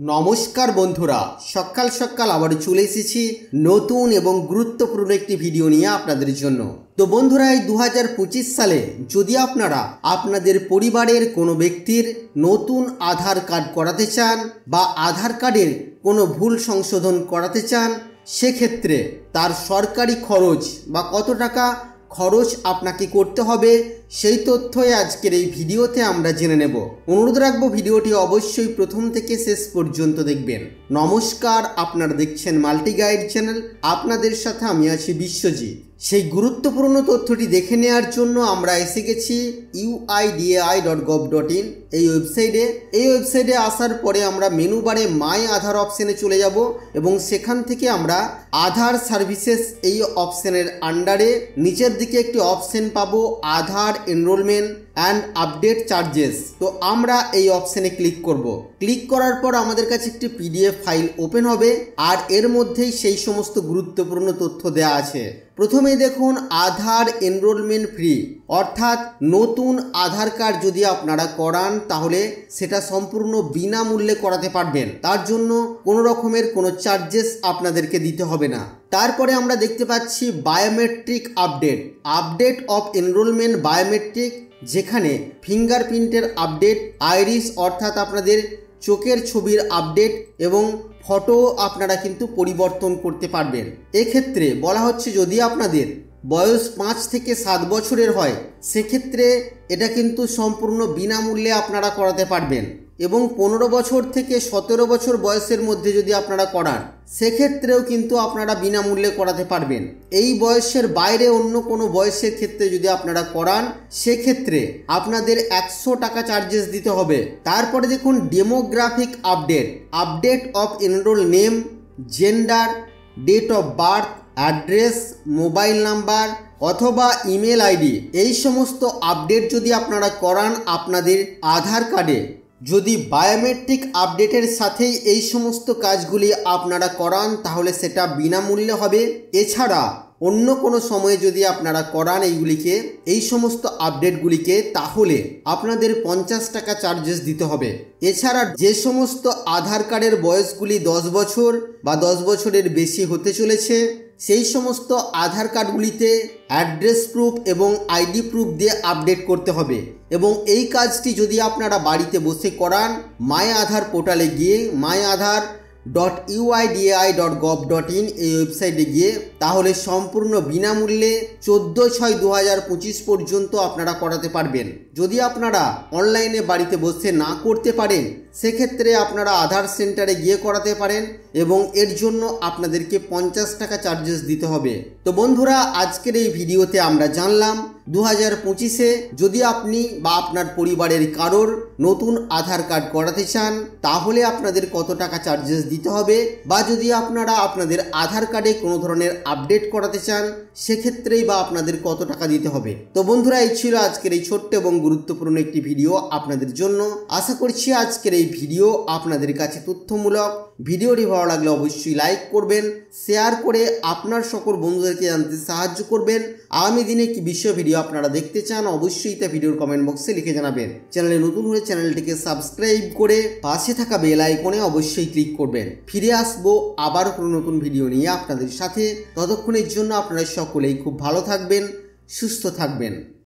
নমস্কার বন্ধুরা, সকাল সকাল আবার চলে এসেছি নতুন এবং গুরুত্বপূর্ণ একটি ভিডিও নিয়ে আপনাদের জন্য। তো বন্ধুরা, এই 2025 সালে যদি আপনারা আপনাদের পরিবারের কোনো ব্যক্তির নতুন আধার কার্ড করাতে চান বা আধার কার্ডের কোনো ভুল সংশোধন করাতে চান, সেক্ষেত্রে তার সরকারি খরচ বা কত টাকা খরচ আপনাকে করতে হবে সেই তথ্যই আজকের এই ভিডিওতে আমরা জেনে নেব। অনুরোধ রাখবো ভিডিওটি অবশ্যই প্রথম থেকে শেষ পর্যন্ত দেখবেন। নমস্কার, আপনারা দেখছেন মাল্টি গাইড চ্যানেল, আপনাদের সাথে আমি আছি বিশ্বজিৎ। সেই গুরুত্বপূর্ণ তথ্যটি দেখে নেওয়ার জন্য আমরা এসে গেছি uidai.gov.in এই ওয়েবসাইটে আসার পরে আমরা মেনু বারে মাই আধার অপশানে চলে যাব এবং সেখান থেকে আমরা আধার সার্ভিসেস এই অপশানের আন্ডারে নিচের দিকে একটি অপশান পাবো, আধার এনরোলমেন্ট অ্যান্ড আপডেট চার্জেস। তো আমরা এই অপশানে ক্লিক করব। ক্লিক করার পর আমাদের কাছে একটি পিডিএফ ফাইল ওপেন হবে আর এর মধ্যেই সেই সমস্ত গুরুত্বপূর্ণ তথ্য দেওয়া আছে। প্রথমেই দেখুন আধার এনরোলমেন্ট ফ্রি, অর্থাৎ নতুন আধার কার্ড যদি আপনারা করান তাহলে সেটা সম্পূর্ণ বিনামূল্যে করাতে পারবেন, তার জন্য কোনো রকমের কোনো চার্জেস আপনাদেরকে দিতে হবে না। তারপরে আমরা দেখতে পাচ্ছি biometric update of enrolment biometric, যেখানে ফিঙ্গারপ্রিন্টের আপডেট, আইরিস অর্থাৎ আপনাদের চোখের ছবির আপডেট এবং ফটো আপনারা কিন্তু পরিবর্তন করতে পারবেন। এক্ষেত্রে বলা হচ্ছে যদি আপনাদের বয়স 5 থেকে 7 বছরের হয় সেক্ষেত্রে এটা কিন্তু সম্পূর্ণ বিনামূল্যে আপনারা করাতে পারবেন, এবং 15 বছর থেকে 17 বছর বয়সের মধ্যে যদি আপনারা করান সেক্ষেত্রেও কিন্তু আপনারা বিনামূল্যে করাতে পারবেন। এই বয়সের বাইরে অন্য কোনো বয়সের ক্ষেত্রে যদি আপনারা করান সেক্ষেত্রে আপনাদের 100 টাকা চার্জেস দিতে হবে। তারপরে দেখুন demographic update of enrol name, gender, date of birth, address, mobile number অথবা ইমেল আইডি, এই সমস্ত আপডেট যদি আপনারা করান আপনাদের আধার কার্ডে, যদি বায়োমেট্রিক আপডেটের সাথেই এই সমস্ত কাজগুলি আপনারা করান তাহলে সেটা বিনামূল্যে হবে। এছাড়া অন্য কোনো সময়ে যদি আপনারা করান এই সমস্ত আপডেটগুলিকে তাহলে আপনাদের 50 টাকা চার্জেস দিতে হবে। এছাড়া যে সমস্ত আধার কার্ডের বয়সগুলি 10 বছর বা 10 বছরের বেশি হতে চলেছে সেই সমস্ত আধার কার্ডগুলিতে অ্যাড্রেস প্রুফ এবং আইডি প্রুফ দিয়ে আপডেট করতে হবে, এবং এই কাজটি যদি আপনারা বাড়িতে বসে করান মাই আধার পোর্টালে গিয়ে myAadhar.uidai.gov.in এই ওয়েবসাইটে গিয়ে তাহলে সম্পূর্ণ বিনামূল্যে 14/6/2025 পর্যন্ত আপনারা করাতে পারবেন। যদি আপনারা অনলাইনে বাড়িতে বসে না করতে পারেন সেক্ষেত্রে আপনারা আধার সেন্টারে গিয়ে করাতে পারেন এবং এর জন্য আপনাদেরকে 50 টাকা চার্জেস দিতে হবে। তো বন্ধুরা, আজকের এই ভিডিওতে আমরা জানলাম 2025-এ যদি আপনি বা আপনার পরিবারের কারোর নতুন আধার কার্ড করাতে চান তাহলে আপনাদের কত টাকা চার্জেস দিতে হবে, বা যদি আপনারা আপনাদের আধার কার্ডে কোনো ধরনের আপডেট করাতে চান সেক্ষেত্রেই বা আপনাদের কত টাকা দিতে হবে। তো বন্ধুরা, এই ছিল আজকের এই ছোট্ট এবং গুরুত্বপূর্ণ একটি ভিডিও আপনাদের জন্য। আশা করছি আজকের এই ভিডিও আপনাদের কাছে তথ্যমূলক। ভিডিওটি ভালো লাগলে অবশ্যই লাইক করবেন, শেয়ার করে আপনার সকল বন্ধুদেরকে জানতে সাহায্য করবেন। আগামী দিনে কি বিষয় ভিডিও আপনারা দেখতে চান অবশ্যই তা ভিডিওর কমেন্ট বক্সে লিখে জানাবেন। চ্যানেলে নতুন হলে চ্যানেলটিকে সাবস্ক্রাইব করে পাশে থাকা বেল আইকনে অবশ্যই ক্লিক করবেন। ফিরে আসবো আবার কোনো নতুন ভিডিও নিয়ে আপনাদের সাথে। ততক্ষণের জন্য আপনারা সকলেই খুব ভালো থাকবেন, সুস্থ থাকবেন।